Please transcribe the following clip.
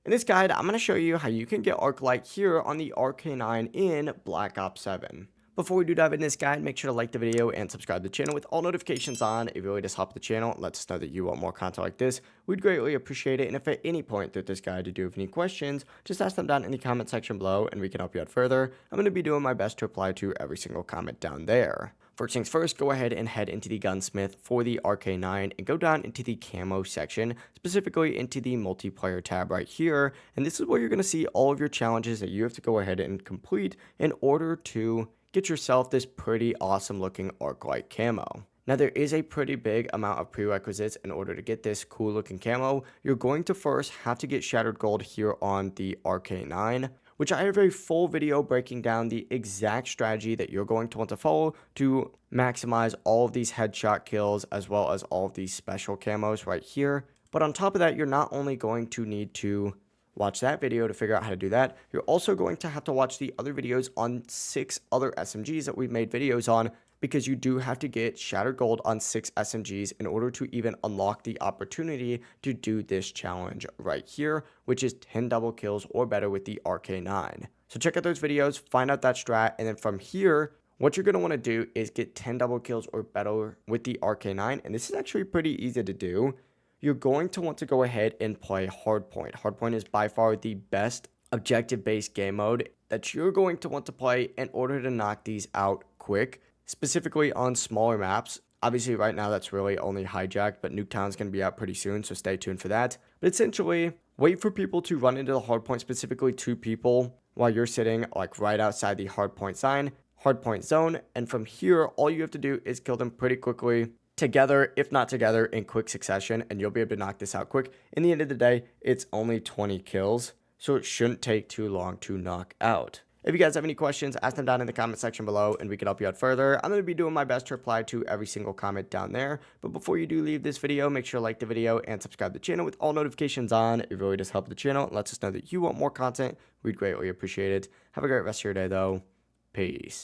In this guide, I'm going to show you how you can get Arclight here on the RK-9 in Black Ops 7. Before we do dive in this guide, make sure to like the video and subscribe to the channel with all notifications on. It really does help the channel and lets us know that you want more content like this. We'd greatly appreciate it. And if at any point through this guide you do have any questions, just ask them down in the comment section below and we can help you out further. I'm going to be doing my best to reply to every single comment down there. First things first, go ahead and head into the gunsmith for the RK-9 and go down into the camo section, specifically into the multiplayer tab right here. And this is where you're going to see all of your challenges that you have to go ahead and complete in order to get yourself this pretty awesome looking Arclight camo. Now there is a pretty big amount of prerequisites in order to get this cool looking camo. You're going to first have to get shattered gold here on the RK-9, which I have a full video breaking down the exact strategy that you're going to want to follow to maximize all of these headshot kills as well as all of these special camos right here. But on top of that, you're not only going to need to watch that video to figure out how to do that, you're also going to have to watch the other videos on 6 other SMGs that we've made videos on, because you do have to get shattered gold on 6 SMGs in order to even unlock the opportunity to do this challenge right here, which is 10 double kills or better with the RK-9. So check out those videos, find out that strat, and then from here, what you're going to want to do is get 10 double kills or better with the RK-9, and this is actually pretty easy to do. You're going to want to go ahead and play Hardpoint. Hardpoint is by far the best objective-based game mode that you're going to want to play in order to knock these out quick, specifically on smaller maps. Obviously, right now, that's really only Hijacked, but Nuketown's going to be out pretty soon, so stay tuned for that. But essentially, wait for people to run into the hardpoint, specifically 2 people, while you're sitting like right outside the hardpoint sign, hardpoint zone, and from here, all you have to do is kill them pretty quickly, together, if not together, in quick succession, and you'll be able to knock this out quick. In the end of the day, it's only 20 kills, so it shouldn't take too long to knock out. If you guys have any questions, ask them down in the comment section below and we can help you out further. I'm going to be doing my best to reply to every single comment down there. But before you do leave this video, make sure to like the video and subscribe to the channel with all notifications on. It really does help the channel and lets us know that you want more content. We'd greatly appreciate it. Have a great rest of your day though. Peace.